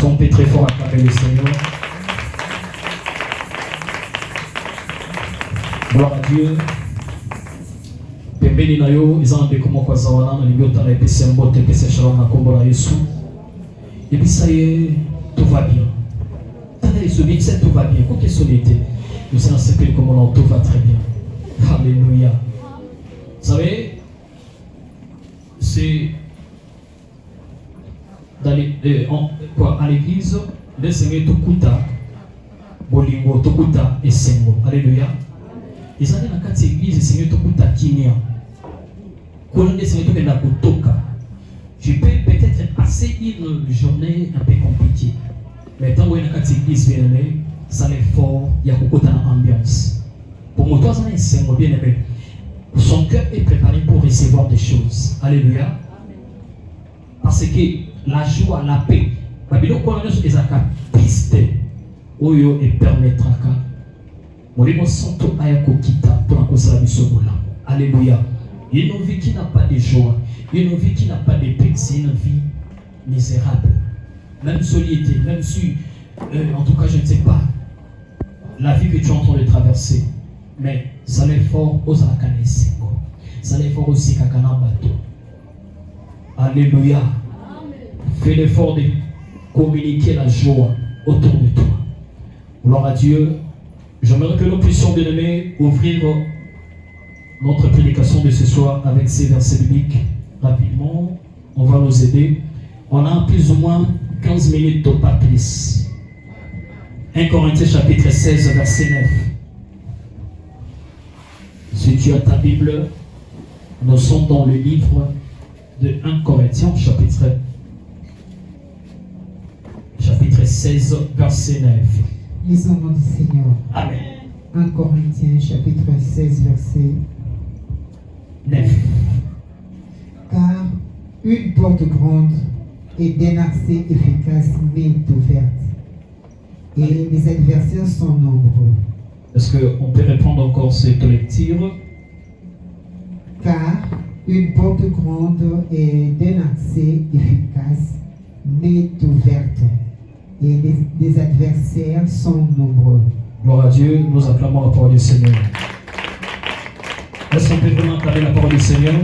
on peut très fort acclamer le Seigneur. Gloire à Dieu. Pembeni na yo izambe kuma kwa zawana na libyota na epesi mbote epesi shalom na kombo la Yesu. Et puis ça y est, tout va bien. Attendez, ce bien, tout va bien. Quoi que ce soit, nous sommes séparés comme on tout va très bien. Alléluia. Vous savez, c'est dans à l'église, le Seigneur tout kuta, bolingo tout kuta et sengo. Alléluia. Ils allaient dans quatre églises, le Seigneur tout kuta kinia. Quand le Seigneur tout kena kutoka. Je peux peut-être passer une journée un peu compliquée. Mais tant que dans quatre églises bien aimé, ça l'effort, il y a beaucoup d'ambiance. Pour moi, toi, ça c'est bien aimé. Son cœur est préparé pour recevoir des choses. Alléluia. Parce que la joie, la paix, Babylone, quand on a des piste, oyo et permettra que mon émotion tout aille kokita pour la mission. Alléluia. Une vie qui n'a pas de joie, une vie qui n'a pas de paix, c'est une vie misérable. Même solitude, même si, en tout cas, je ne sais pas la vie que tu es en train de traverser, mais ça l'effort aux Akanesiko. Ça l'effort aussi Kakana Bato. Alléluia. Fais l'effort de communiquer la joie autour de toi. Gloire à Dieu. J'aimerais que nous puissions, bien aimés, ouvrir notre prédication de ce soir avec ces versets bibliques. Rapidement, on va nous aider. On a plus ou moins 15 minutes, pas plus. 1 Corinthiens chapitre 16, verset 9. Si tu as ta Bible, nous sommes dans le livre de 1 Corinthiens chapitre 16, verset 9. Lisons le nom du Seigneur. Amen. 1 Corinthiens chapitre 16, verset 9. Car une porte grande et d'un accès efficace m'est ouverte, et les adversaires sont nombreux. Est-ce qu'on peut répondre encore cette lecture? Car une porte grande et d'un accès efficace m'est ouverte, et les adversaires sont nombreux. Gloire à Dieu, nous acclamons la parole du Seigneur. Est-ce qu'on peut vraiment acclamer la parole du Seigneur?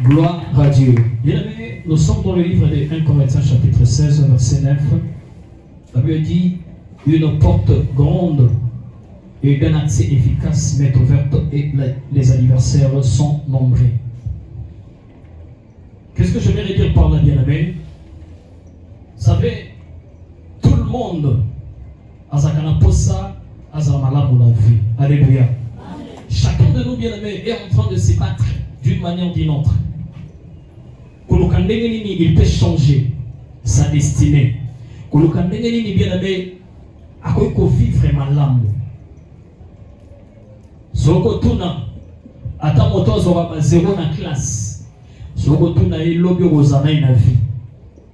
Gloire à Dieu. Bien aimé, nous sommes dans le livre de 1 Corinthiens chapitre 16, verset 9. La Bible dit, une porte grande et d'un accès efficace m'est ouverte et les adversaires sont nombreux. Qu'est-ce que je vais dire par là, bien aimé? Vous savez, tout le monde a sa canaposa, a sa malade dans la vie. Alléluia. Chacun de nous, bien aimé, est en train de se battre d'une manière ou d'une autre. Il peut changer sa destinée. Bien aimé, à quoi il vivre vraiment l'âme. Soko tuna, ata moto azora zéro na classe. Soko tuna il lobby rozana na vie.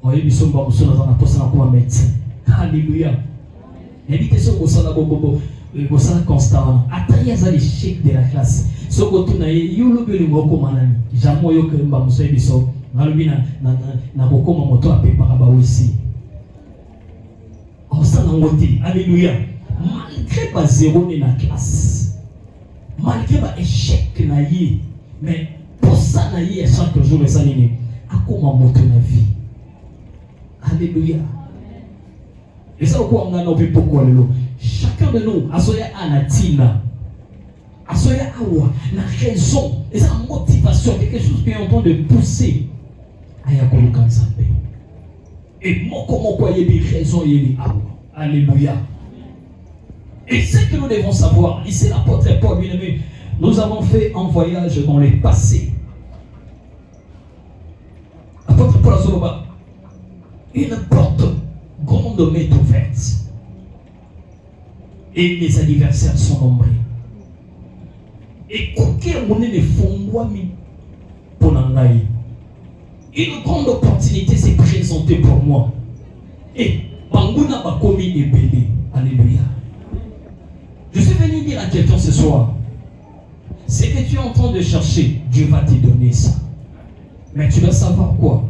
Oye bisomba musona za na posa na kuma médecin. Alléluia. Évitez ce que ça la bobo, que ça constamment. Ata yaza l'échec de la classe. Soko tuna il lobby le moko manani. Jamo yo ke mba muso biso. Nalobi na kokoma moto apepara ba aussi. Ça n'a pas été. Alléluia. Malgré pas zéro dans la classe, malgré pas échec na yé, mais pour ça na yé chaque jour les années, à comment monter la vie. Alléluia. Et ça pourquoi on a nommé pourquoi le chacun de nous a soya anatina, a soya awa, la raison, et sa motivation, quelque chose qui est en train de pousser à yakolo kansambe. Et moi, comment quoi il y a des raisons, il y a des. Alléluia. Et ce que nous devons savoir, ici l'apôtre Paul, bien aimé, nous avons fait un voyage dans le passé. L'apôtre Paul Azoloba, une porte grande m'est ouverte. Et les adversaires sont nombreux. Et combien mon est fondouami pour l'engager. Une grande opportunité s'est présentée pour moi. Et Banguna va commis et belé. Alléluia. Je suis venu dire à quelqu'un ce soir, ce que tu es en train de chercher, Dieu va te donner ça. Mais tu dois savoir quoi?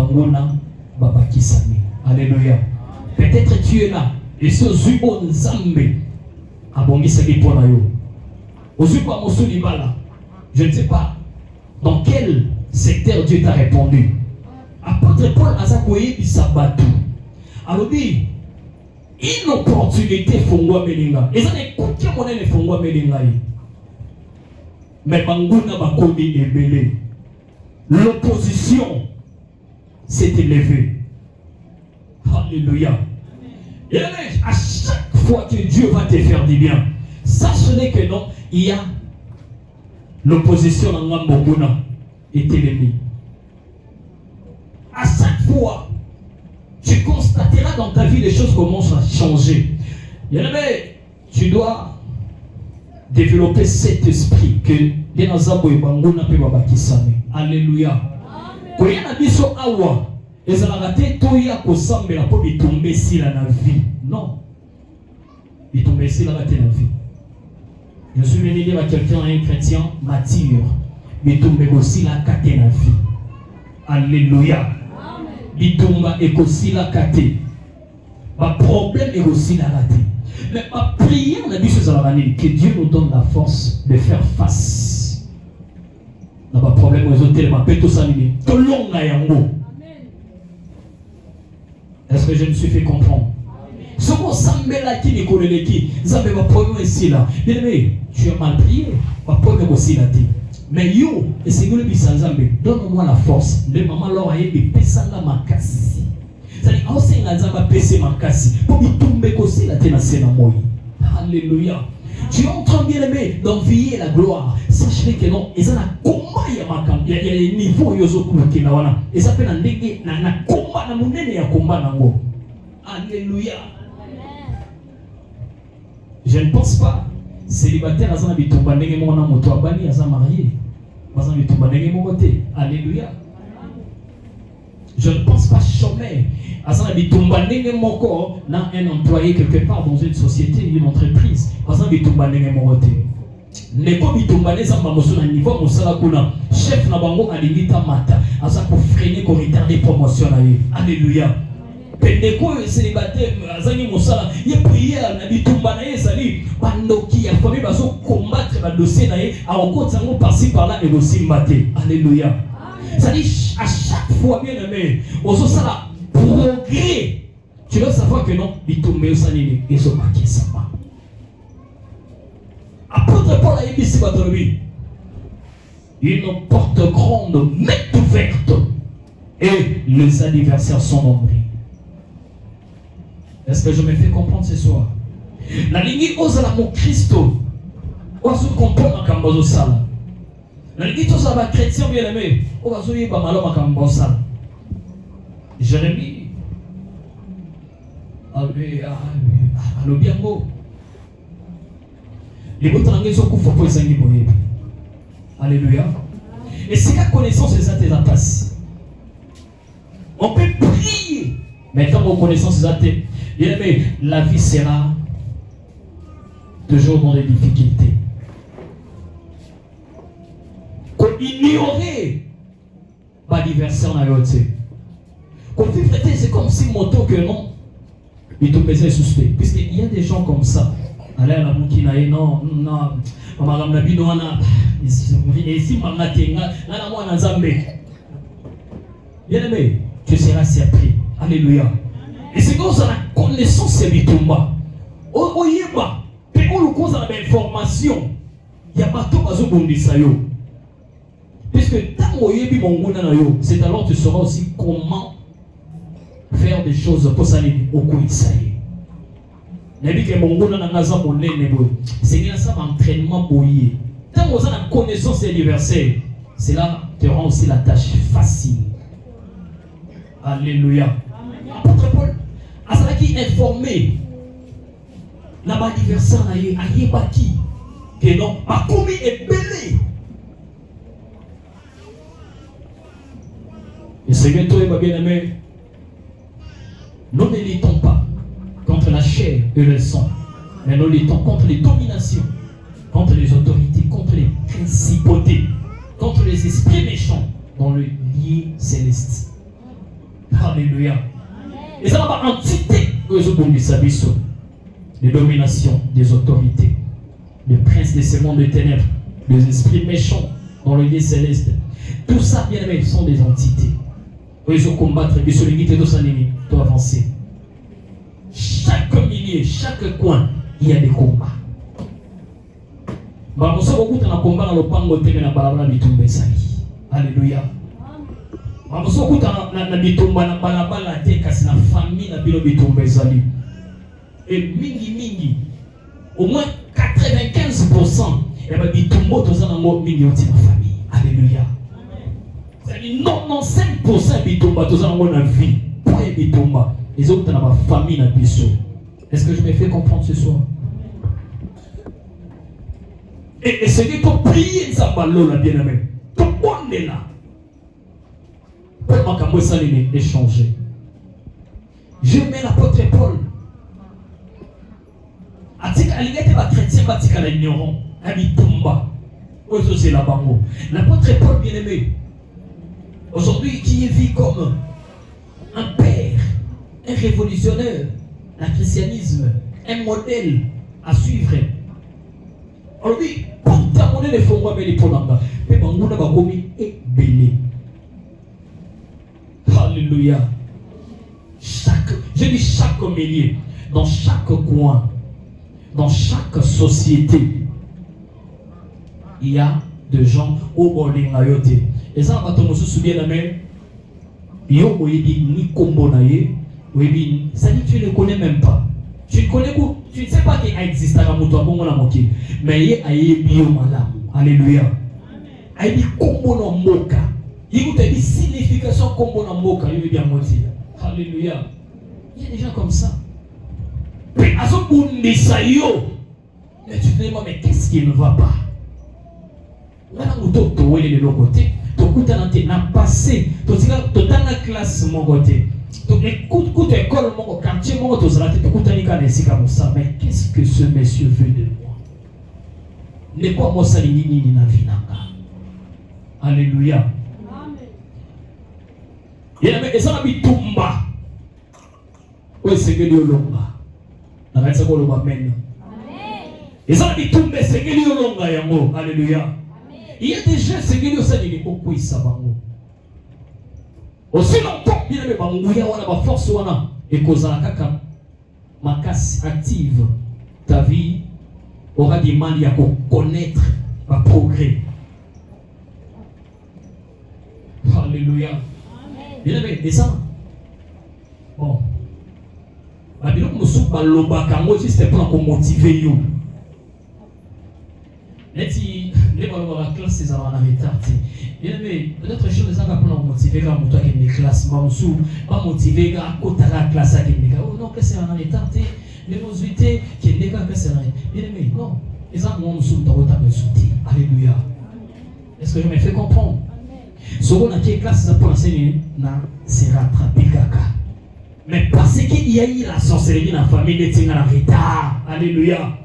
bangona babakisami. Alléluia. Peut-être tu es là et ce zubo nzambe abongisaki pona yo. Ozuba mosuli bala. Je ne sais pas dans quel secteur Dieu t'a répondu. Apôtre Paul azakoye bisabatu. Alors dit une opportunité fongwa melinga. Et ça n'est qu'aucun moyen de fongwa melinga. Mais banguna bakomi ebele. L'opposition s'est élevée. Alléluia. Et à chaque fois que Dieu va te faire du bien, sache que non, il y a l'opposition dans Ngamboguna est l'ennemi. À chaque fois, tu constateras dans ta vie les choses commencent à changer. Tu dois développer cet esprit que Alléluia. Non. Je suis venu dire à quelqu'un, un chrétien mature, mais tomber aussi la kate na vie. Alléluia. Bitumba est aussi la kate. Ma problème est aussi la kate. Mais ma prière n'a dit que Dieu nous donne la force de faire face. N'a pas problème aux autres, ma paix tout ça mini. Tout long na yango. Est-ce que je me suis fait comprendre? Ce qu'on s'embête qui n'est collé qui, ça fait ma problème ici là. Bien aimé, tu as mal prié, ma problème aussi là. Mais yo, et c'est que le bisanzambe, donne-moi la force. Le maman leur a été pesanga makasi. C'est-à-dire, on s'est pesé makasi. Pour lui tomber aussi la tena sena moi. Alléluia. Tu es en train, bien aimé, d'envier la gloire. Sache que non, ils ont un combat, il y a des niveaux, ils ont un combat. Et ça fait un combat, il y a un combat. Alléluia. Je ne pense pas. Célibataire, ils ont un bitumba, ils ont un moto, ils ont marié. Ils ont un bitumba, ils ont un moto. Alléluia. Je ne pense pas chômeur. Asa bitumba ndenge moko na un employé quelque part dans une société, une entreprise. Asa bitumba ndenge moko te. Neko bitumba neza mamoso na niveau mosala kuna. Chef na bango alimita mata. Asa ko freiner ko retarder promotion na ye. Alléluia. Pendeko célibataire azangi mosala ye prière na bitumba na ye sali bandoki ya famille baso combattre ba dossier na ye a okotsa ngo par-ci par-là et aussi mbaté. Alléluia. Ça dit à chaque fois bien aimé, on se sala progrès. Tu dois savoir que non, bitumbe osanini ezo makisa ma. Apôtre Paul a dit batolobi. Une porte grande m'est ouverte et les adversaires sont nombreux. Est-ce que je me fais comprendre ce soir? La ligne osala mon Christo. Ozo comprendre kambozo sala. La ligne osala chrétien bien aimé. Ozo yeba malo makambo sala. Jérémie. Allo biango. Les mots trangués sont couverts pour les années. Alléluia. Et c'est la connaissance des athées à passer. On peut prier. Mais quand on connaît ces athées, la vie sera toujours dans des difficultés. Qu'on ignorait pas l'adversaire dans l'autre. Qu'on peut traiter, c'est comme si moto que non, il te faisait suspect. Puisqu'il y a des gens comme ça. Allez, la moukina, non, madame la bidouana, ici, mamatenga, la moine Zambé. Bien aimé, tu seras surpris. Alléluia. Et c'est comme ça la connaissance c'est bitumba. Oyeba, mais on le cause à l'information. Il y a pas tout à ce qu'on dit ça yo. Puisque tant oyebi monguna na yo, c'est alors tu sauras aussi comment faire des choses pour s'aller au coup de ça. C'est bien ça l'entraînement boyer. Tant que vous avez la connaissance universelle, cela te rend aussi la tâche facile. Alléluia. Apôtre Paul, à qui informé, là-bas l'adversaire a yé baki, que non, pas commis et belé. Et c'est bien toi, bien aimé, nous ne luttons pas contre la chair et le sang, mais nous luttons contre les dominations, contre les autorités, contre les principautés, contre les esprits méchants dans le lit céleste. Alléluia. Et ça va entité de domination des autorités, des princes de ce monde de ténèbres, des esprits méchants dans le lieu céleste. Tout ça, bien aimé, sont des entités. Ils ont combattre, ils sont limités, tous ennemis, tout avancer. Chaque milieu, chaque coin, il y a des combats. Alléluia. Et mingi, au moins 95%, il y a des bitumbo dans la famille. Alléluia. C'est-à-dire 95% bitumba dans la vie. Pour les bitumba, les autres dans la famille na biso. Est-ce que je me fais comprendre ce soir? Et c'est que pour prier ça la bien-aimé. Tout le monde est là. Pour que ça échanger. Je mets l'apôtre Paul. Atika alingete ba chrétien batika la ignorant. Abitumba. Ozo c'est la bango. L'apôtre Paul bien-aimé. Aujourd'hui qui est vu comme un père, un révolutionnaire, un christianisme, un modèle à suivre. Aujourd'hui, pour terminer les fonds, mais les polanga, mais bango na bakomi est belé. Alléluia. Je dis chaque milieu, dans chaque coin, dans chaque société, il y a des gens au bording à yote. Et ça, on va te souvenir la main. Yo, ni combo naye, ça dit tu ne connais même pas. Tu ne connais pas, tu ne sais pas qu'il existe à la moquée. Mais il y a bio malam. Alléluia. Il y a combo na moka. Il y a une signification combo na moka. Il y a moitié. Alléluia. Il y a des gens comme ça. Mais à ce moment mais tu te demandes, mais qu'est-ce qui ne va pas? Maintenant, tu es de l'autre côté. Tu as passé. Tu as la classe mon côté. Tu écoutes l'école, mon quartier, mon côté. Tu as ça. Mais qu'est-ce que ce monsieur veut de moi? Ne pas moi ça ni na vie. Alléluia. Il y a ça qui tombe. Oui, c'est que Dieu l'a. Et ça dit tomber, c'est que Dieu l'a. Alléluia. Il y a des gens qui Dieu ça dit beaucoup il sabango. Aussi longtemps bien aimé banguya wana ba force wana et kozala kaka makasi active ta vie aura des mal à connaître ma progrès. Alléluia. Bien aimé, et ça bon. Babylon musu baloba kango juste pour motiver you. Neti les baloba classe c'est en retard. Bien aimé, d'autres choses ça va pour motiver quand mutu qui une classe musu pas motiver quand kota la classe qui une oh non que c'est en retard les mosuité qui n'est pas que c'est bien aimé non et ça moi musu ndota me souti. Alléluia. Est-ce que je me fais comprendre? Ce qu'on a qui classe ça pour enseigner na c'est rattraper kaka. Mais parce qu'il y a eu la sorcellerie dans la famille de Tina en retard. Alléluia.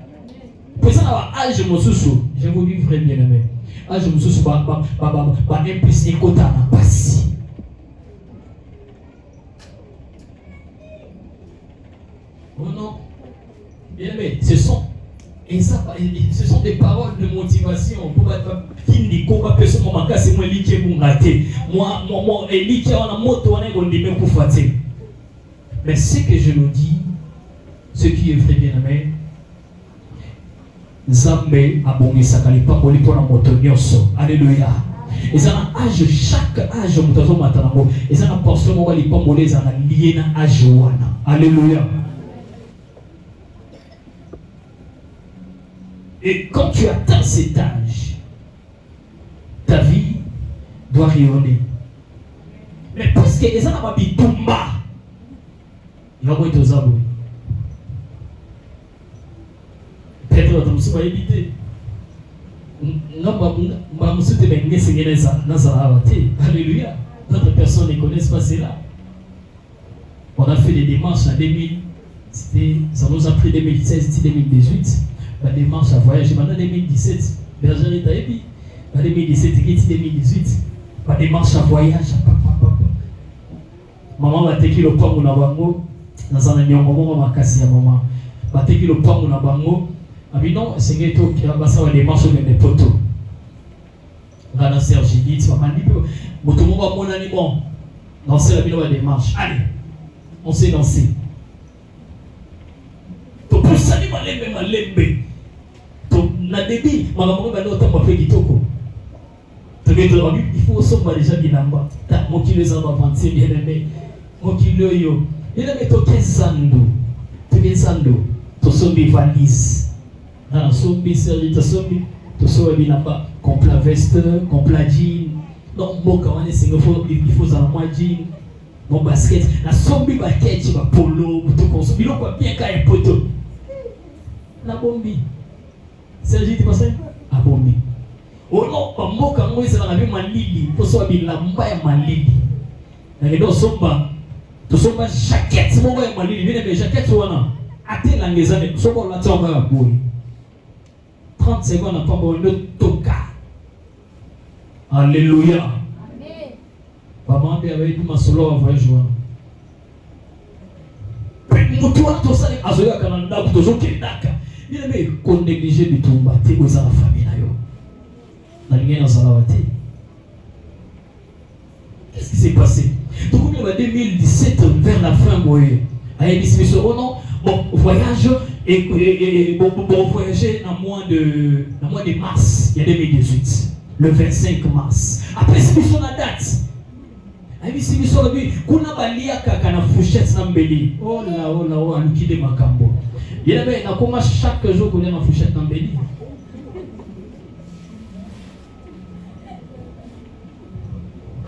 Pour ça, je vous dis vraiment bien aimé. Je me suis pas impliqué côté à la passe. Oh non. Bien aimé, ce sont des paroles de motivation pour qui combat personne moi c'est moi qui est mon raté. Moi Eli qui a moto on est on dit pour fatigue. Mais ce que je nous dis, ce qui est vrai bien aimé, Zambé a bon sakali pas pour la moto nyoso. Alléluia. Et ça âge chaque âge mutazo matanamo. Et ça na portion mo wali pas molé za na lié na âge wana. Alléluia. Et quand tu atteins cet âge, ta vie doit rayonner. Mais parce que les gens n'ont pas bitumba. Il y a beaucoup de choses. Peut-être que vous avez évité. Alléluia. D'autres personnes ne connaissent pas cela. On a fait des démarches en 2000. Ça nous a pris 2016, 2018. La démarche à voyager. Maintenant 2017, Bergerie Taïbi. En 2017, 2018. La démarche à voyage. Maman va teki le pango na bango. Dans un nyongo moko makasi ya maman. Ba teki le pango na bango. Abi non, Seigneur to qui va ça des marches de poteaux. Ngana Serge dit, maman dit moto moko mona ni bon. Danser la bino des marches. Allez. On sait danser. To poussa ni malembe. To na débit, maman ba no tamba fe kitoko. Il faut aussi déjà binamba. Mon qui les a avancés bien aimé. Mon qui le yo. Il a mis to kezando. To sombi valise. Na sombi servi to sombi. To so binamba. Complet veste, complet jean. Donc bon quand on est single il faut ça moi jean. Mon basket. Na sombi basket ba polo. To consommer. Il a bien quand poto. Na bombi. Sergi tu passes? A bombi. Oh non, pamoka ngoi sana ngapi malili, poso bilamba ya malili. Na kedo somba, to somba jacket mo ya malili, vile be jacket wana. Ate langezane, sobo la tsonga ya boy. 30 secondes na pamba ndo toka. Alléluia. Amen. Papa mbe avec masolo wa voyage wana. Mutu wa to sale azoya kana ndaku to zokendaka. Vile be ko négliger bitumba te oza la famille na yo. Qu'est-ce qui s'est passé? Donc, en 2017, vers la fin, oh non, bon, voyage et bon, voyager en mois de mars, il y a 2018, le 25 mars. Après, c'est sur la date. Si sur la vie, kuna balia kaka na fourchette na mbeli. Oh là, alukide makambo. Il y avait na koma chaque jour qu'on a na fourchette na mbeli.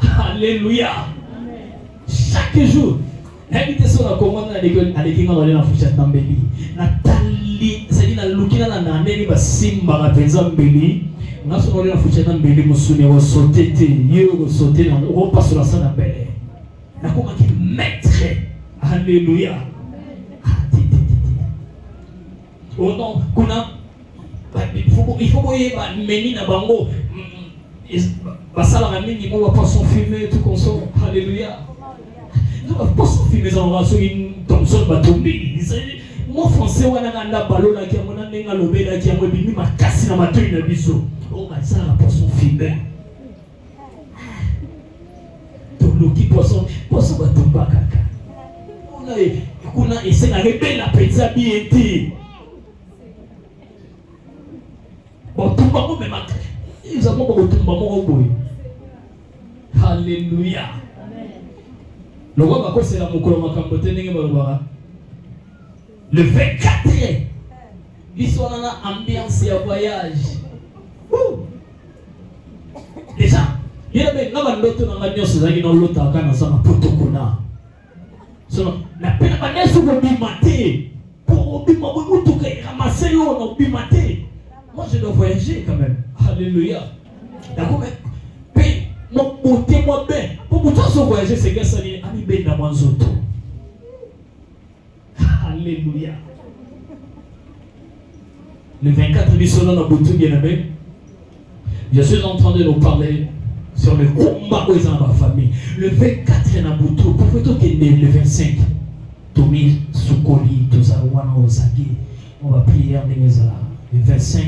Alléluia. Amen. Chaque jour, l'invité sur la commande à l'école dans la fourchette d'embelli. Nathalie, c'est-à-dire la lukina la nani ba simba la penza mbeli. On a sur la fourchette d'embelli musuni wa sauter yo sauter dans on passe sur la salle d'embelli. La commande qui maître. Alléluia. Oh non, kuna il faut boyer ba meni na bango. Basala mingi mo va pas son fumer tout consomme. Alléluia. Nous va pas son fumer en raso une Thomson batombi. Moi français wana nganda balola ki amona nenga lobela ki amwe bimi makasi na matoi na biso. Oh basala pas son fumer. Donc le qui poisson batomba kaka. On a kuna essayer na rebela penza bienti. Bon tout ba mo même ils ont beaucoup de temps. Alléluia. Le roi va c'est la le 24, ils sont dans l'ambiance et voyage. Déjà, il y a des gens qui ont été dans l'autre protocole. La peine de se bimater pour ramasser l'eau bimater. Moi je dois voyager quand même. Alléluia. D'accord, mais mon côté moi bien. Pour moi se voyager c'est que ça n'est ami ben dans mon zoto. Alléluia. Le 24 mission dans Boutou bien aimé. Je suis en train de nous parler sur le combat où ils ont ma famille. Le 24 dans Boutou, pour que tu es le 25. Tomi Soukoli, Tozawana Ozagi. On va prier en Nézala. Le 25.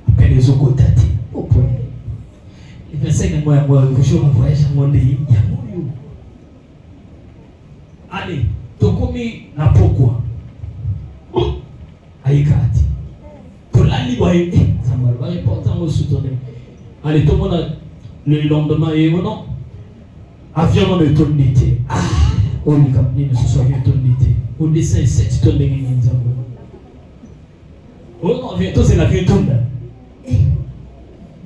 Après les Okotati. Oh, pour le 25, moi, je suis en voyage à mon pays. Allez, Tokomi na pourquoi? Aïkati. Pour la libre, ça m'a important au soutenir. Allez, tout le monde, le lendemain, et non, avion de tonalité. Ah, on est comme nous, ce soit avion de tonalité. Au dessin, 7 tonnes de guinée. Oh non, bientôt c'est l'avion de tonne.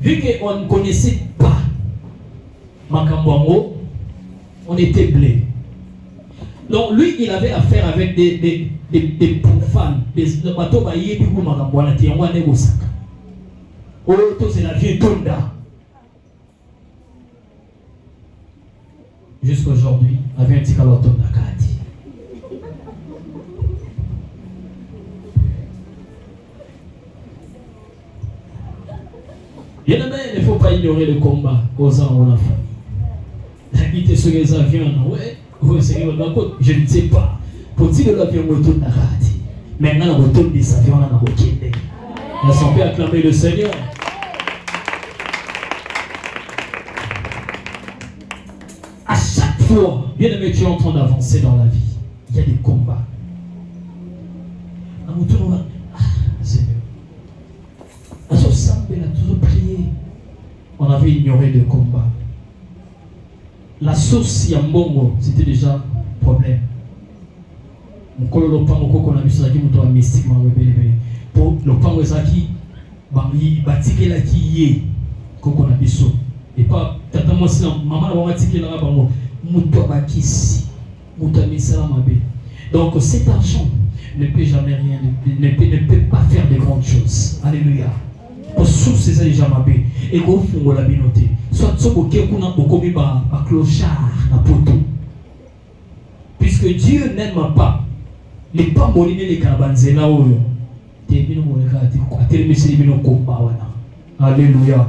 Vu qu'on ne connaissait pas Makambwango, on était blé. Donc lui, il avait affaire avec des profanes, des bateaux baillés du coup Makambwana, qui ont un Osaka. Oh, c'est la vieille Tonda. Jusqu'à aujourd'hui, avec un petit calot Tonda Kati. Bien aimé, il ne faut pas ignorer le combat aux gens de la famille. Habiter sur les avions, ouais, Seigneur, je ne sais pas. Pour dire l'avion retourne à Rati. Maintenant, on retourne des avions dans le Québec. Est-ce qu'on peut acclamer le Seigneur? À chaque fois, bien aimé, tu es en train d'avancer dans la vie. Il y a des combats. Seigneur. À ce samedi, il a toujours prié. On avait ignoré le combat. La sauce Yambongo, c'était déjà un problème. Mon collègue Lopango, qu'on a vu ça, qui m'a mystique, pour Lopango, ça qui, il bâtit là qui y est, qu'on a vu ça. Et pas, tata moi, si maman a bâti là, mouto bakisi, mouto misalamabe. Donc cet argent ne peut jamais rien, ne peut pas faire de grandes choses. Alléluia. Pour sous c'est ça déjà ma bé. Et go fungo la binoté. Soit ce que kuna bokomi ba clochard na poto. Puisque Dieu n'aime pas les pas mourir les carabanzela oyo. Te bino molekati ko atelemisi bino komba wana. Alléluia.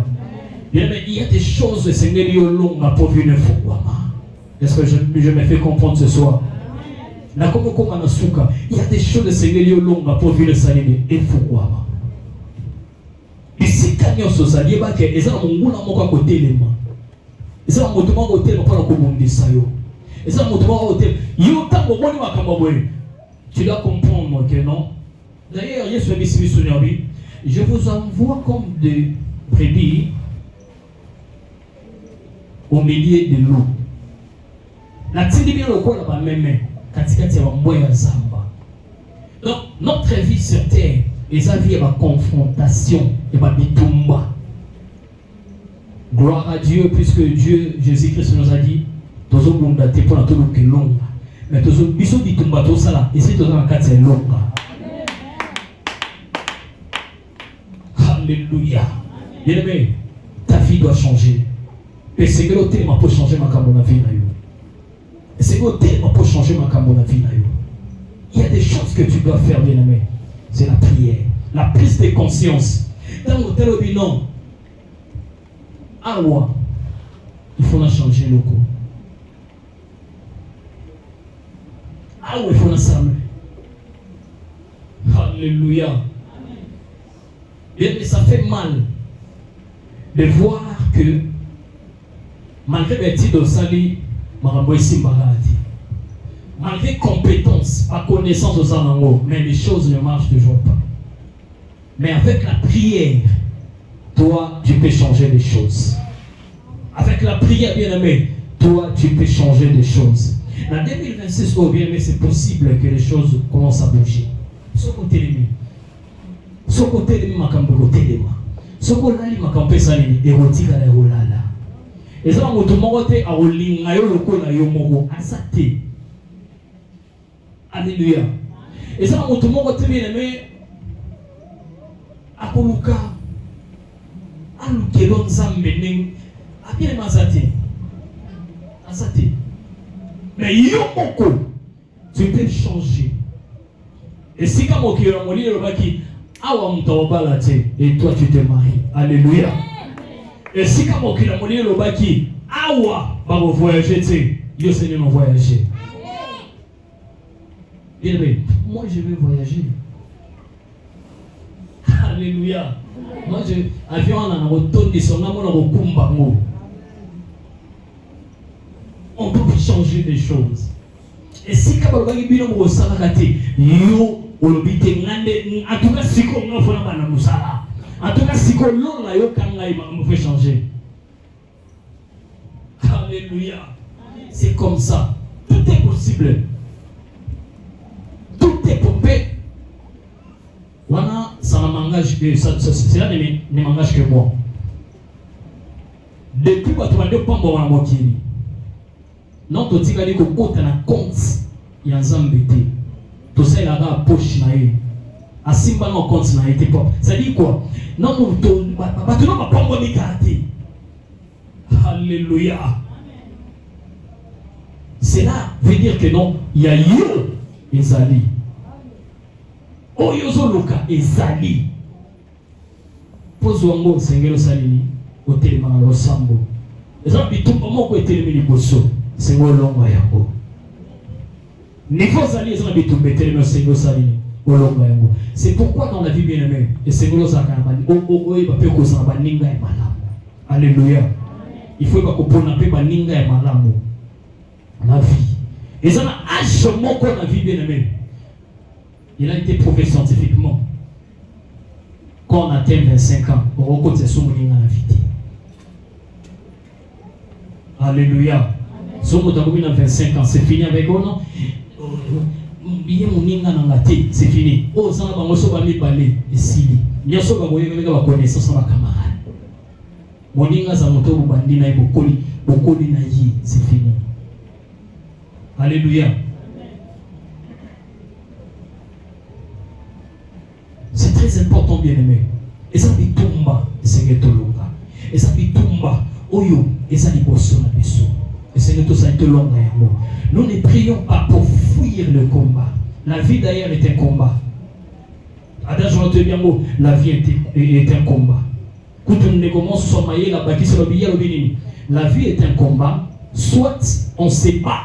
Bien mais il y a des choses Seigneur yo longa pour venir fongwama. Est-ce que je me fais comprendre ce soir? Il y a des choses de Seigneur longues pour vivre le salut et fongwama. Ici, quand nous sommes allés, ils ont mon côté les mains. Ils ont mon côté pour la communauté. Ils ont mon côté. Tu dois comprendre que non. D'ailleurs, je vous envoie comme des brebis au milieu de l'eau. La télé bien le quoi là-bas même. Donc, notre vie sur terre, les avis et ma confrontation et ma bitumba. Gloire à Dieu, puisque Dieu, Jésus-Christ nous a dit, Tozo Bunda te pour la tout le long. Mais Tozo Biso bitumba tout ça là, et c'est Tozo la 4 long. Alléluia. Bien aimé, ta vie doit changer. Et c'est que l'autre m'a pour changer ma cambo vie. C'est que l'autre m'a pour changer ma cambo vie. Il y a des choses que tu dois faire, bien aimé. C'est la prière, la prise de conscience. Dans l'hôtel au bilan, il faut changer le coup. Il faut s'amener. Alléluia. Bien, mais ça fait mal de voir que malgré les titres de Sali, malgré compétence, pas connaissance aux anangos, mais les choses ne marchent toujours pas. Mais avec la prière, toi, tu peux changer les choses. Avec la prière, bien aimé, toi, tu peux changer les choses. En 2026, oh, bien aimé, c'est possible que les choses commencent à bouger. Ce côté de ce côté de ma campe côté de moi. Ce côté de ma campe salini érotique à la rolala. Et ça, mon tout monde est à olinga yo loko na yo moko asate. Alléluia. Et ça, mon tout monde est bien aimé. Akoluka. Alukelon zambening. Bien asate. Asate. Mais yo moko, tu peux changer. Et si comme au kira moli le baki awa mtawabala te et toi tu te maries. Alléluia. Et si comme au kira moli le baki awa va voyager te yo Seigneur non voyager. Bien aimé, moi je vais voyager. Alléluia. Moi je avion en retourne de son amour au kumbango. On peut changer des choses. Et si kabalobaki bino mo salakate yo olobite ngande en tout cas siko ngafona bana musala en tout cas siko lona yo kanga me fait changer. Alléluia. C'est comme ça. Tout est possible. Tout est pompé. Wana ça m'engage que ça ne m'engage que moi. Depuis que tu as deux pambos à mokili. Non, tu dis que tu as un compte, il y a un zambété. Tu sais, il y a un poche. A simba no compte na été pas. Ça dit quoi? Non, tu n'as pas bon écarté. Alléluia. Cela veut dire que non, il y a yo ezali. Oyozo loka ezali. Pose wango sengelo salini, au téléma lo sambo. eza bitumba moko etelemi liboso sengo olonga yango niveau zali eza na bitumba etelemi sengo salini olonga yango. C'est pourquoi dans la vie bien aimée et sengo lozaka na bani oyeba mpe kozala baninga ya malamu. Alléluia. Il faut bakopona mpe baninga ya malamu na vie. Eza na âge moko na vie bien aimée. Il a été prouvé scientifiquement. Quand on atteint 25 ans, on rencontre son moninga na vie. Alléluia. Si on a 25 ans, c'est fini avec eux, non? Bien moninga na ngate, c'est fini. Oh, ça va bango so ba mi balé, et sili. Nya so ba boye ba connaissance na camarade. Moninga za moto bandi na bokoli na yi, c'est fini. Alléluia. C'est très important, bien aimé. Et ça bitumba, c'est tolonga. Et ça bitumba, oyo, et ça liboso na biso. Et c'est tout ça tolonga yango. Nous ne prions pas pour fuir le combat. La vie d'ailleurs est un combat. Adage on te bien mot, la vie est un combat. Quand on ne commence à mailler la baki sur le billet au bénin. La vie est un combat. Soit on se bat,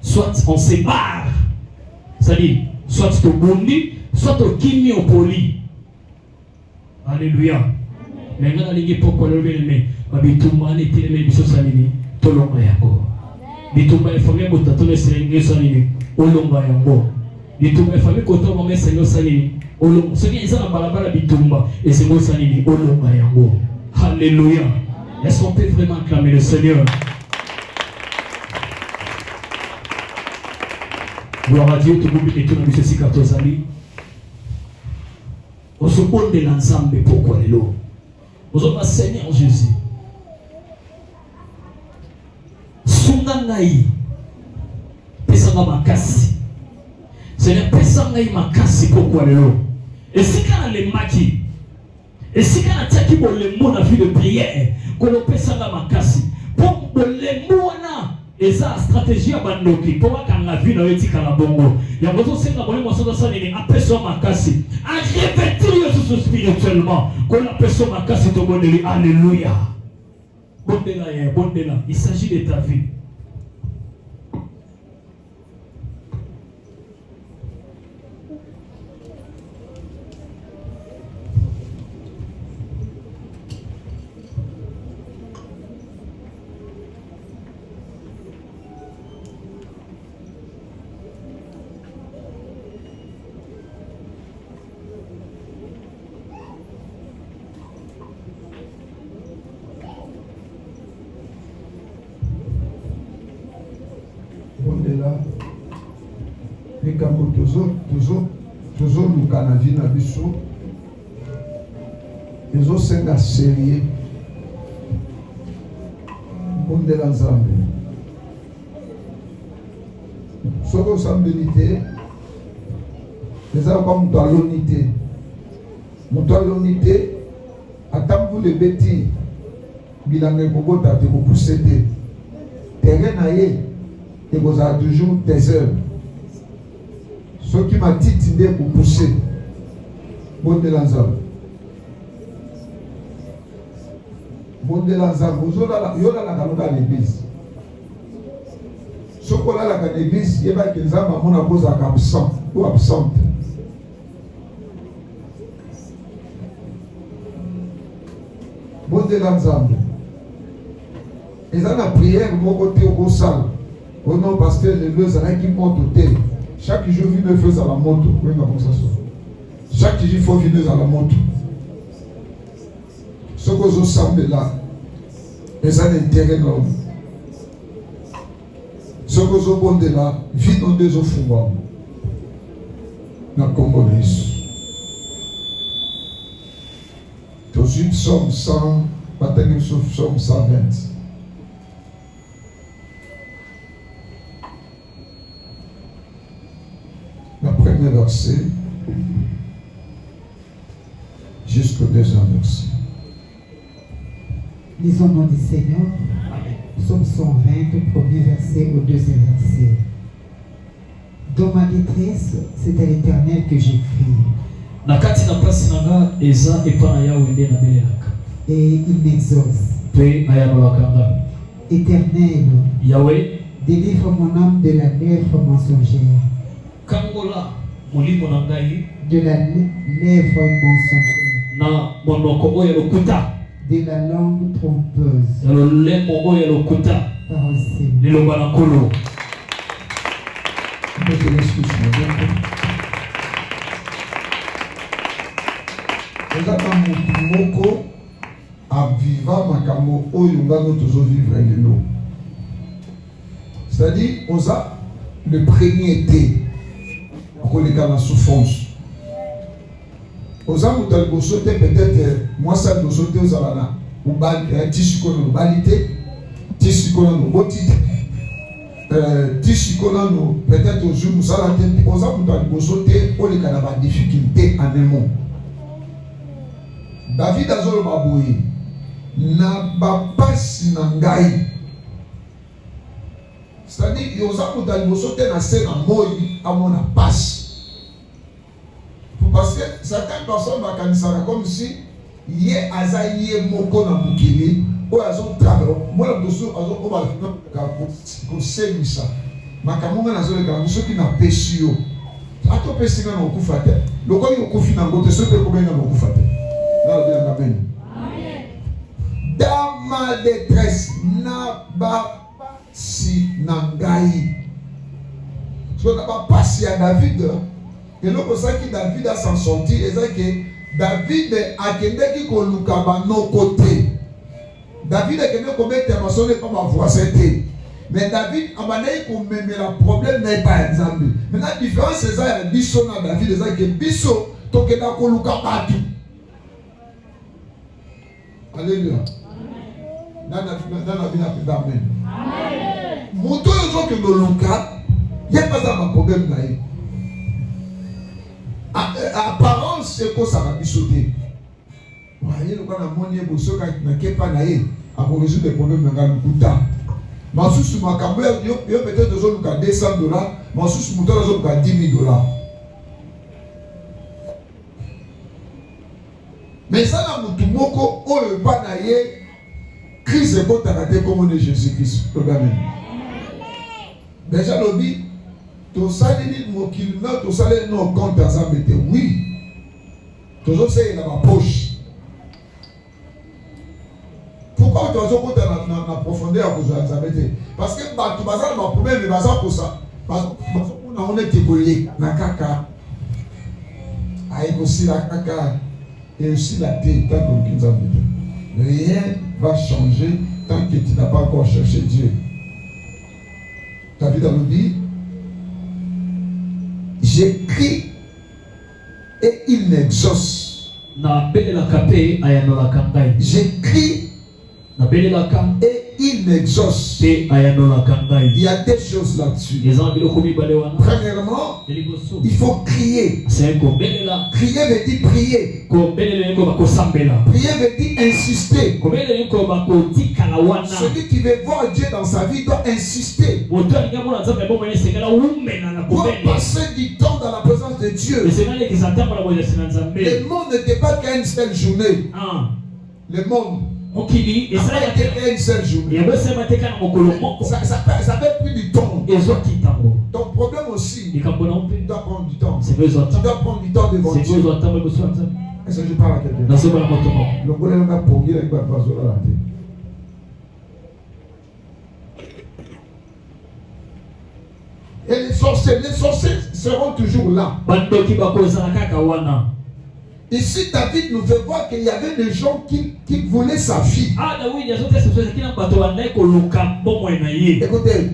soit on se barre. C'est-à-dire, soit tu bondi, soit au kimi au poli. Alléluia. Mais quand on dit pourquoi le bien-aimé, bitumba n'est pas le biso salini, tolonga yango. Bitumba est famille botatone senge salini, olonga yango. Bitumba est famille koto mame senge salini, olonga. Ce qui est ça na balabala bitumba et senge salini, olonga yango. Alléluia. Est-ce qu'on peut vraiment acclamer le Seigneur? Gloire à Dieu, tout le monde est tout dans ce sikatozali. On se pose de l'ensemble pourquoi les lots. Nous avons Seigneur Jésus. Sungangai. Pesanga makasi. Seigneur, pesanga makasi pourquoi les lots. Et si quand on les maki, et si quand on tient pour le mot na vie de prière, qu'on pesanga makasi, pour le mot na. Et ça, stratégie à bandoki, pour voir quand la vie n'a été qu'à la bongo. Il y a besoin de faire la bonne ça n'est à personne makasi. À revêtir spirituellement. Qu'on a personne makasi to bonne. Alléluia. Bonne là. Il s'agit de ta vie. Likambo toujours le Canadien na biso ezo senga sérieux bondela nzambe soko sambelité eza kwa mtu alonité atambu le beti bilanga kobota te kopousse te terrain na ye ekozala toujours désert. Ce qui m'a dit pour pousser, bon de l'ensemble. Bon de l'ensemble, vous avez l'église. Ce qu'on a à l'église, il y a des gens qui ont posé absent ou absente. Bon de l'ensemble. Ils ont la prière, mon côté au salle. Au nom parce que les deux années qui montent au thé. Chaque jour, il faut à la moto. Oui, comme ça. Chaque jour, il faut venir à la moto. Ce que vous semblez là, les années d'intérêt non. Ce que vous bondez là, vit dans des eaux fouilles. Dans le Congo. Dans une somme 100, pas une somme 120. Premier verset jusqu'au deuxième verset. Lisons le nom du Seigneur. Psaume 120, premier verset au deuxième verset. Dans ma détresse, c'est à l'Éternel que j'ai crié. Et il m'exauce. Éternel, Yahweh délivre mon âme de la lèvre mensongère. kangola molimo na ngai De la lèvre mensongère. na monoko oyo lokuta De la langue trompeuse. na lolemo oyo lokuta Parole Seigneur. liloba na nkolo. ezaka motu moko aviva makambo oyo ngano tozovivre lelo. C'est-à-dire oza le premier été akoleka na souffrance. Oza moto ya liboso te, peut-être mwasi ya liboso te ozala na mobali ti sikoyo na mobali te, ti sikoyo na moboti te, ti sikoyo nano peut-être ozwi mosala te. Oza moto ya liboso te oleka na badifficulté en un mot. David azoloba boye na bapasi na ngai, c'est-à-dire oza moto ya liboso te na se na moi amona pasi. Parce que certaines personnes bakanisaka comme si ye aza ye moko na mokili oyo azotrava mwana liboso azoobaka kosemisa makambo ngai nazoleka yango soki napesi yo ata opesi ngai na okufa te, lokoki okufi nango te soki ekobenga na okufa te. Nalobelanga beni dans ma détresse na bapasi na ngai. So na bapasi ya David eloko osaki David a s'en sorti eza ke David akendeki koluka banoko te. David akendeki kobeta masolo epa bavoisin te, mais David abandaki komemela problème na epa ya Nzambe. Maintenant différence eza ya biso na David eza ke biso tokenda koluka bato. Alléluia. Nana bina peda amen. Moto oyo ozokende oluka ye paza ba problème na ye. Apparence ekosaka biso te. Ye lokola namoni ye bosoka na kepa na ye akorésoudre des problèmes na ngai lokuta. Masusu makambo yo peut-être ozoluka $200, masusu moto azoluka $10,000. Mais ça na mutu moko oyo epa na ye crise ekotaka te kombo na Jésus-Christ. Amen. Déjà lobi tosaleli mokili na tosaleli no compte ya Nzambe te. Oui, tozoseyela bapoche. Pourquoi tozokota na profondeur ya kozwa Nzambe te? Parce que bato baza na baproblème baza kosa bazomona ngo neti koleka na kaka ayekosila kaka eosila te tant que Nzambe te. Rien va changer tant que tu n'as pas encore cherché Dieu. David a dit j'écris et il m'exauce. J'écris et il m'exauce. Il y a des choses là-dessus. Premièrement, il faut crier. Crier veut dire prier. Prier veut dire insister. Celui qui veut voir Dieu dans sa vie doit insister. Doit passer du temps dans la présence de Dieu. Le monde n'était pas qu'à une seule journée. Le monde mokili ça a été une seule journée. Ça fait plus du temps. Ton problème aussi, tu dois prendre du temps. Tu dois prendre du temps devant Dieu. Est-ce que je parle à quelqu'un? Le problème est pour dire que et les sorciers seront toujours là. Ici, David nous fait voir qu'il y avait des gens qui voulaient sa fille. Écoutez,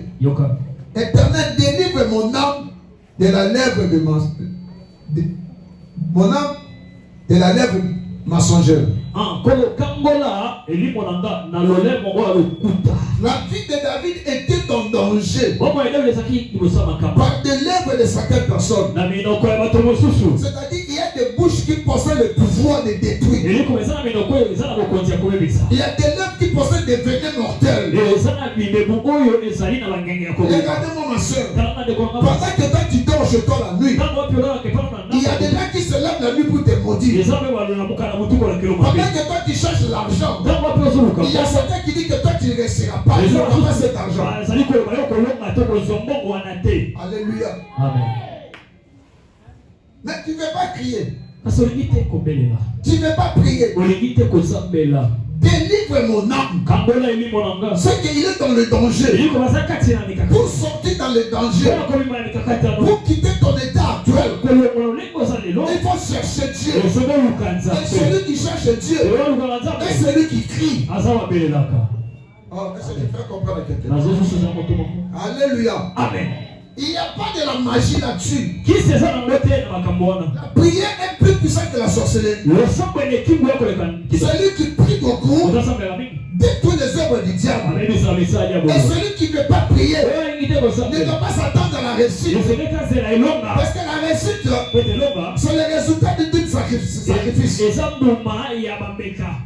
Éternel, délivre mon âme de la lèvre de mon âme de la lèvre mensongère. La vie de David était en danger par des lèvres de certaines personnes. C'est-à-dire qu'il y a des bouches qui possèdent le pouvoir de détruire. Il y a des lèvres qui possèdent des venin mortels. Regardez-moi ma soeur. Pendant que toi tu dors chez toi la nuit, il y a des gens qui se lèvent la nuit pour te maudire. aujourd'hui. Pendant que toi tu cherches l'argent, il y a certains qui disent que toi tu ne resteras pas. Tu n'auras pas cet argent. Alléluia. Amen. Mais tu ne veux pas crier. Tu ne veux pas prier. Délivre mon âme. C'est qu'il est dans le danger. Pour sortir dans le danger, pour quitter ton état actuel, il faut chercher Dieu. Et celui qui cherche Dieu est celui qui crie. Oh, est-ce que je fais comprendre quelqu'un? Alléluia. Amen. Il n'y a pas de la magie là-dessus. La prière est plus puissante que la sorcellerie. Celui qui prie beaucoup détruit les œuvres du diable. Et celui qui ne peut pas prier ne doit pas s'attendre à la réussite. Parce que la réussite, c'est le résultat d'un sacrifice.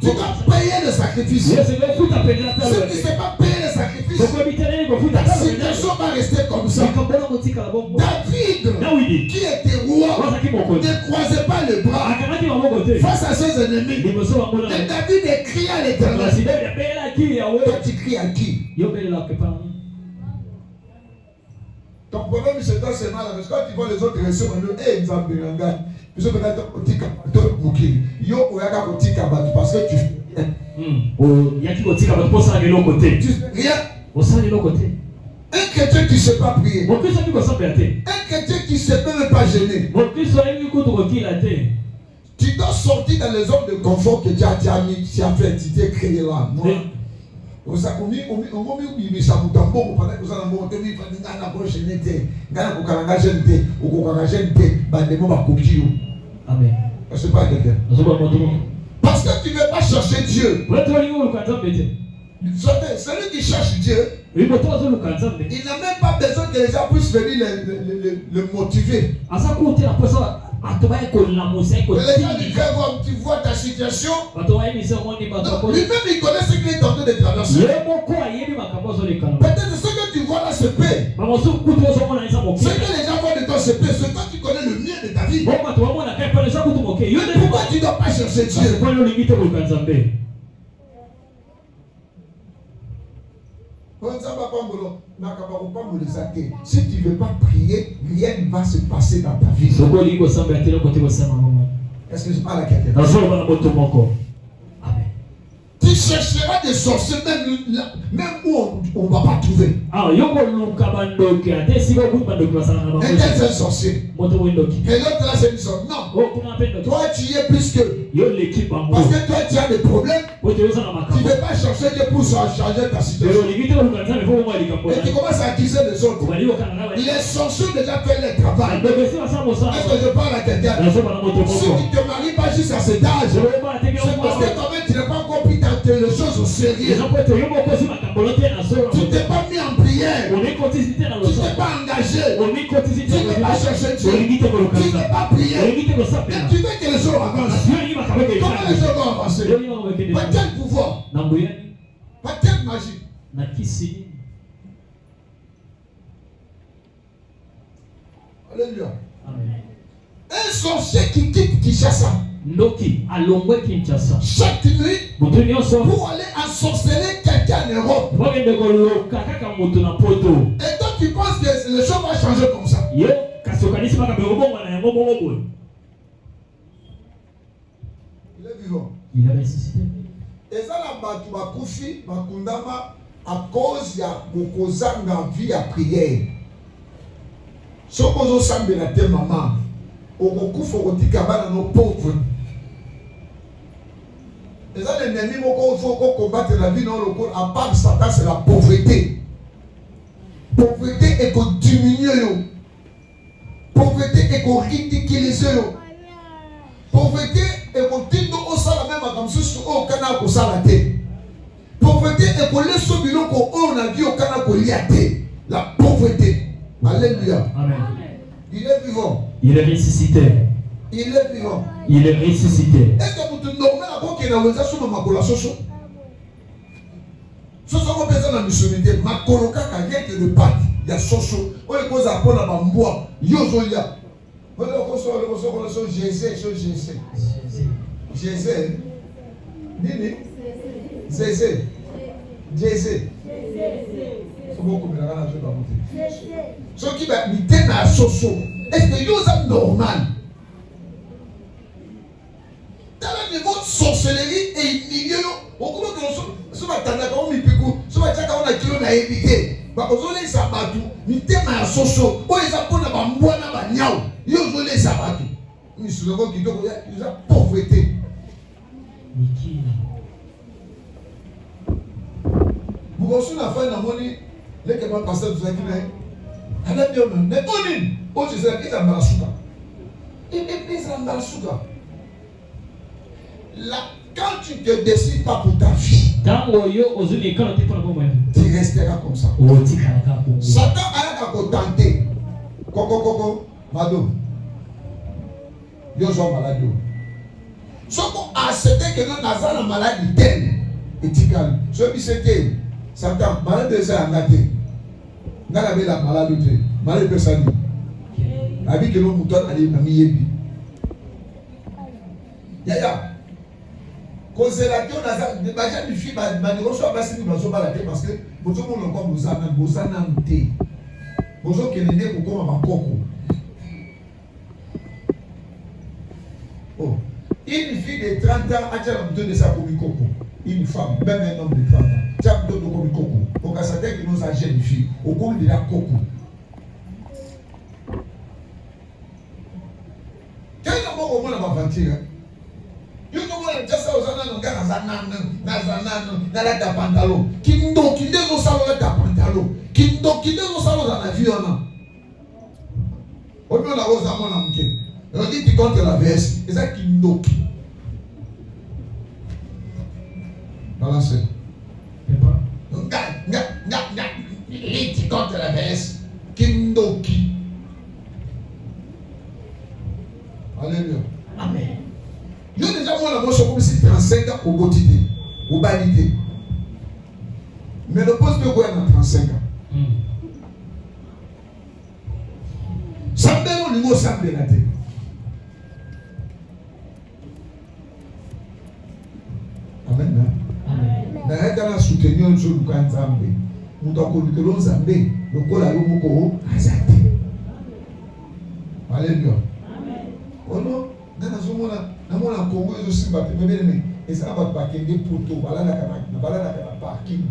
Tu dois payer le sacrifice. Si tu ne sais pas payer le sacrifice, si tes jours va rester comme ça. David, qui était roi, ne croisait pas le bras face à ses ennemis. Et David écrit à l'Éternel. Toi, tu cries à qui? Ton problème, c'est toi seulement là. Parce que quand tu vois les autres réussir, on dit, hey, Nzambiranga. Puis peut-être parce que tu rien. Un chrétien qui ne sait pas prier. Un chrétien qui ne sait même pas gêner. Tu dois sortir dans les zones de confort que tu as fait, tu t'es créé là. Amen. C'est pas quelqu'un. Parce que tu ne veux pas chercher Dieu. Celui qui cherche Dieu, il n'a même pas besoin que les gens puissent venir le motiver. Les gens disent, tu vois ta situation. Lui-même, il connaît ce qu'il est en train de traverser. Peut-être ce que tu vois là se paie. Ce que les gens voient de toi se paie. C'est toi qui connais le mien de ta vie. Pourquoi tu ne dois pas chercher Dieu? Si tu ne veux pas prier, rien ne va se passer dans ta vie. Est-ce que je parle à quelqu'un? Amen. Tu chercheras des sorciers même où on ne va pas trouver. Et tel c'est un sorcier. Et l'autre là c'est une sorte. Non. Toi tu y es plus que. Parce que toi tu as des problèmes. Tu ne veux pas chercher Dieu pour changer ta situation. Et tu commences à accuser les autres. Les sorciers déjà fait le travail. Est-ce que je parle à quelqu'un? Si tu ne te maries pas jusqu'à cet âge, c'est parce que toi-même tu n'as pas encore pris les choses au sérieux. Tu ne t'es pas mis en prière. Tu ne t'es pas engagé. Tu ne veux pas chercher Dieu. Tu ne veux pas prier. Mais tu veux que les jours avancent. Comment les jours vont avancer? Pas quel pouvoir. Pas quelle magie. Alléluia. Un sorcier qui quitte Kinshasa chaque nuit pour aller ensorceler quelqu'un en Europe. Et toi tu penses que les choses vont changer comme ça? Il est vivant. Il a ressuscité. Et ça là batu bakufi bakundama à cause ya bokozanga vie à prière. Sokozo sambela te maman. Okokufa okotika bana no pauvre. Et ça l'ennemi il faut combattre la vie dans le corps à part Satan, c'est la pauvreté. Pauvreté est qu'on diminue. Pauvreté est qu'on ridiculise. Pauvreté est qu'on dit non au salaire même comme si au canal au salaire. Pauvreté est qu'on laisse au bilan qu'on a vu au canal qu'on y a été. La pauvreté. Alléluia. Amen. Il est vivant. Il est ressuscité. Il est vivant. Il est ressuscité. Est-ce que vous te nommez à quoi qu'il y a dans le sur ma collaboration? Ce sont vos personnes en missionité. Ma coloca rien que de pâte. Il y a soso. On est cause à prendre à bambois. Yozolia. On est cause à Jésus. Jésus. Nini? Zézé. Jésus. C'est beaucoup de la je dois monter. Ce qui va m'aider à soso. Est-ce que c'est normal? Dans le niveau de sorcellerie et milieu, on commence à se mettre dans le pico, se mettre dans le kilo na évité. Bah, on les sabatu, m'aider à soso. On les apprend à bamboua na banyao. Yo on les sabatu. Mais sur le mot qui doit y a pauvreté. Vous pensez la fin de la monnaie, les qui vont passer tout ça qui n'est. Elle a bien mais bonine. Oh, tu sais, ils ont marasuka. Ils ont marasuka. Là, quand tu te décides pas pour ta vie, tu resteras comme ça. Satan a tenté. Coco, madame. Yo sont malades. Sauf qu'on a accepté que nous avons la maladie telle. Et tu calmes. Celui c'était Satan, malade de ça, engagé. Nous avons la maladie. Malade de ça. La vie que nous moutons, elle est mamie. Yaya. Conservateur, on a des bagages de filles, mais on soit passé nous sommes baladés parce que nous sommes encore Bozana Mouté. Bonjour, qui est né pour comme un coco. Oh. Une fille de 30 ans a déjà besoin de sa commis coco. Une femme, même un homme de 30 ans, tu as besoin de commis coco. Donc, à certains qui nous a jeunes filles, au cours de la coco. Quel est le moment où on va mentir? You know what? Just as I know, na pantalon. Kindo no salon da pantalon. Kindo no salon da avion. On me la rose à mon amke. On dit tu comptes la veste. C'est ça kindo. Balancez. Tu comptes la veste. Kindo ki. Alléluia. Amen. Yo déjà moi la moche comme si 35 ans au quotidien, au validé. Mais le poste de quoi dans 35 ans. Sambe no niveau sambe la tête. Amen. Amen. Na hata na soutenir nzo luka nzambe. Muto ko bikelo nzambe, lokola yo moko azate. Alléluia. Amen. Ono na zomona namona Congo ezo simba pe bébé et ça va pas kende poto balala kana parking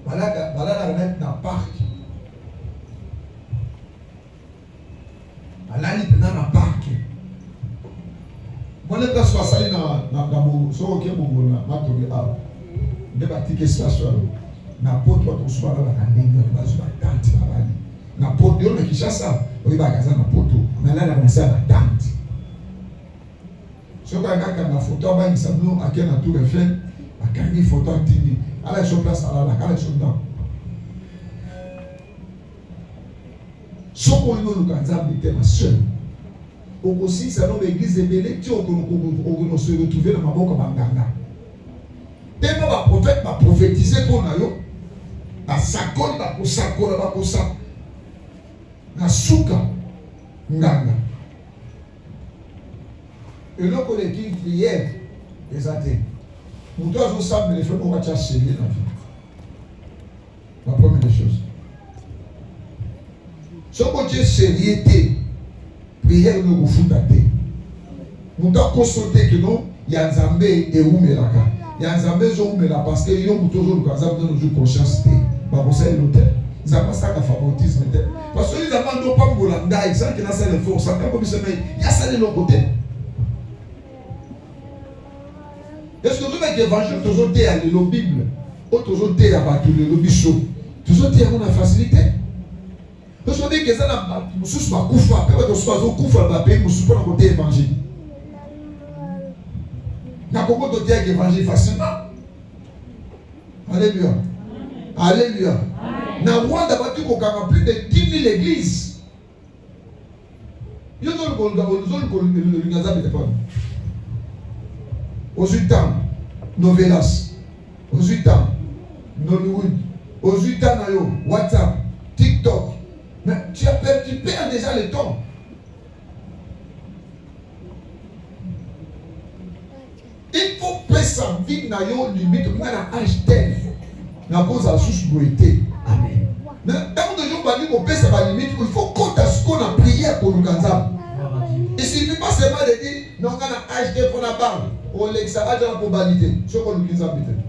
balala na park alali na park mona place kwa sali na mo so ke mo na mato de a de batike station na poto to subala na ndenge ba zo tante balali na poto yo na Kishasa oyiba kaza na poto na lala na sa tante. So quand quelqu'un a photo va il s'amène à quel tour Eiffel à gagner photo tini à la sur place à la cale sur dedans. So qu'on nous kanza était ma sœur. Aussi ça nous église belé tu on se retrouver dans ma boka banganga. Tellement ba prophète va prophétiser pour na yo. Ba sakol ba ko sa. Na suka nganga. Et là, pour les qui prièrent, les athées, nous devons savoir les choses qu'on va chercher dans la vie. La première des choses. Ce que Dieu sérieux, prière nous vous fout à terre. Nous devons consulter que nous, il y a un zambé et où melaka. Il y a un zambé et où melaka parce que nous avons toujours nous conscience. Bah, vous savez l'hôtel. Ils n'ont pas ça qu'à favoritisme. Parce que les amants n'ont pas Moulanda, ils savent qu'il y a ça les forces. Il y a ça de l'autre côté. Est-ce que vous avez l'évangile, toujours été à la Bible, ou toujours été à la Bichot, toujours été à la facilité? Parce que vous avez que ça, vous avez un koufa, vous avez un koufa, vous avez un côté évangile. Vous avez un côté évangile facilement. Alléluia. Alléluia. Na Rwanda, vous avez plus de 10 000 églises. Vous avez aux 8 ans, Novelas, aux 8 ans, Nollywood, aux 8 ans, WhatsApp, TikTok. Mais tu perds déjà le temps. Il faut pesa vie na yo limite nga na âge tel. Na cause à sous boité. Amen. Tant que je bandi ko pesa ba limite, il faut compter ce qu'on a prié pour nous kanza. Il suffit pas seulement de dire non nga na âge tel pour la barbe. O l'exa âge la probabilité. Ce qu'on nous kinza peut-être.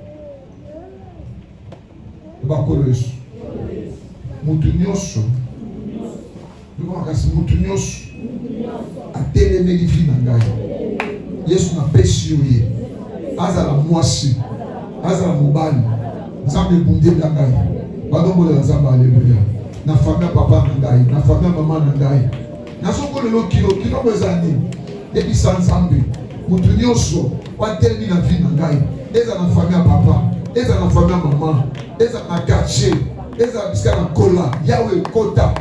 Ba koloso. Mutu nyonso. Ndiko kasi mutu nyonso. Atelemeli vi na ngai. Yesu na pesi yo ye. Azala mwasi. Azala mobali. Nzambe bundeli na ngai. Badombolela Nzambe haleluya. Na famille papa na ngai, na famille mama na ngai. Na soko lelo kilo bezani. Depuis sans Nzambe. Mutu nyonso watelemi na vi na ngai. Eza na famille papa, eza na famille mama, eza na quartier, eza bisika na kola, yawe kota.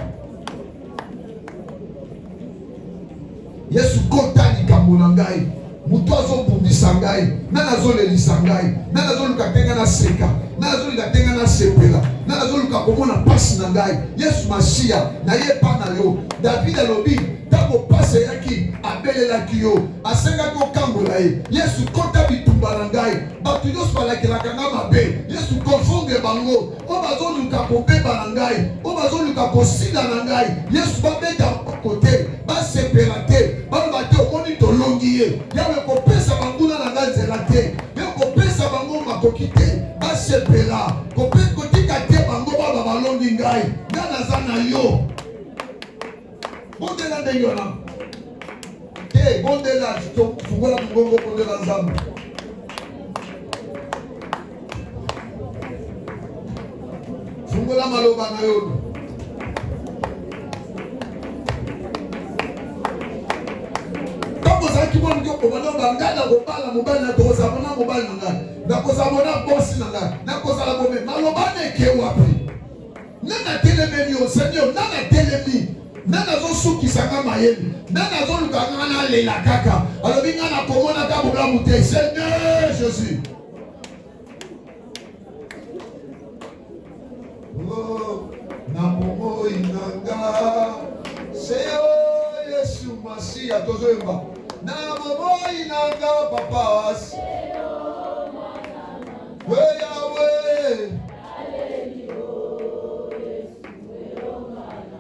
Yesu kota likambo na ngai. Mutu azobundisa ngai, nani azolelisa ngai, nani azoluka tenga na seka, nani azoluka tenga na sepela, nani azoluka komona pasi na ngai. Yesu Masiya na ye pa na yo. David alobi tango pasi yaki abelelaki yo, asengaki okambola ye. Yesu kota bitumba na ngai. Bato nyonso balakelaka nga mabe, Yesu konfonde bango. O bazoluka kobeba na ngai, o bazoluka kosila na ngai. Yesu babeta kote, basepela te, baloba te omoni tolongi ye. Yawe kopesa banguna na ngai nzela te, yo kopesa bango makoki te, basepela kotika te bango baba balongi ngai. Nga naza na yo. Bondela ndenge wana te, bondela fungola mongongo, bondela Nzambe. Fungola maloba na yo. Kozaki mwana ndio komanda ngana kobala mobali na toza mona mobali na ngai. Na koza mona boss na ngai. Na koza la bombe malobane ke wapi. Nana telemi yo Seigneur, nana telemi. Nana zo suki sanga mayemi. Nana zo luka ngana lela kaka. Alobi ngana komona ka bola mute. Seigneur Jésus. Oh, na momo inanga. Seigneur Yesu Masiya tozoemba. Na momo inanga papas. We Yahweh.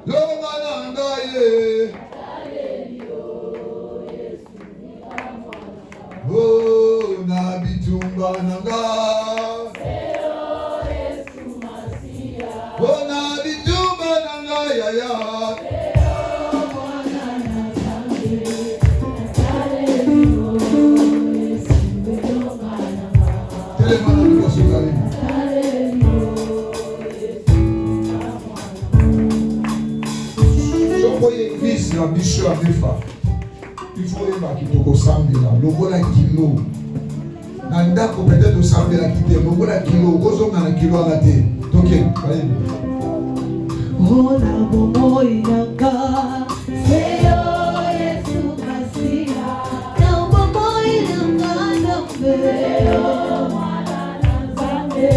Longa nanga ye. Oh na bitumba nanga. Oh na bitumba nanga ya ya. La biche à Mefa. Il faut y quitter au Sambela. Le voilà kilo. Nanda peut-être au Sambela quitter. Le voilà kilo. Gozo na kilo à la tête. Ok. Oh la momo inanga. Seyo Yesu Masiya. Na momo inanga nambe. Seyo mwana na Nzambe.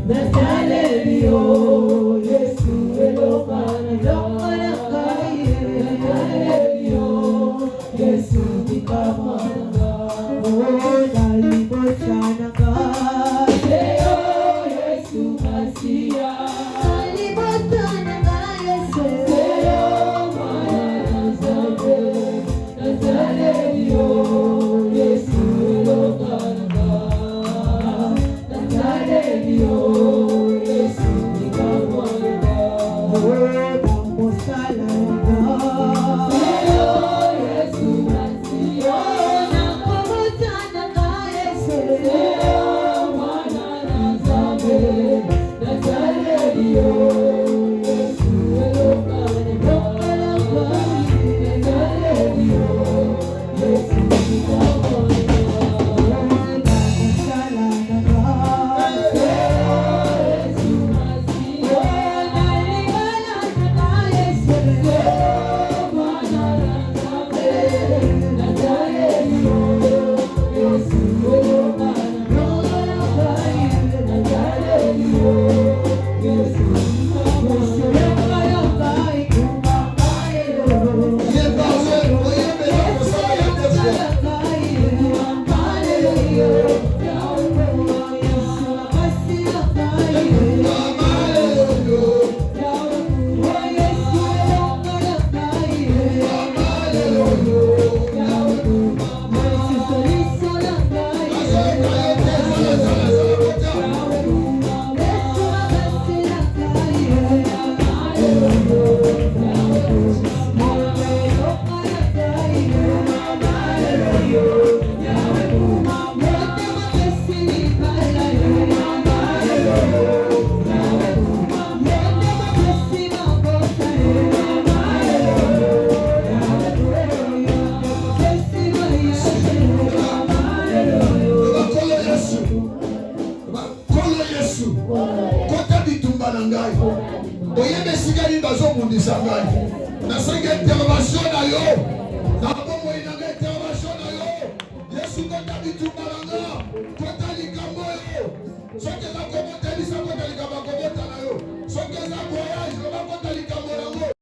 Na talelio Yesu eloka na Yesu nikamanga, oh nalibotanaga, Seyo Yesu Masiya, nalibotanaga Yesu, Seyo mwana na Nzambe, nazalelio Yesu elokanaga, nazalelio Yesu nikamanga, oh namosalaga. ngai oyeba esika nini bazobundisa ngai nasengi intervention na yo na bomoi na ngai intervention na yo yesu kota bitumba na nga kota likambo oyo soki eza kobotelisa kota likambo akobota na yo soki eza voyage oba kota likambo nango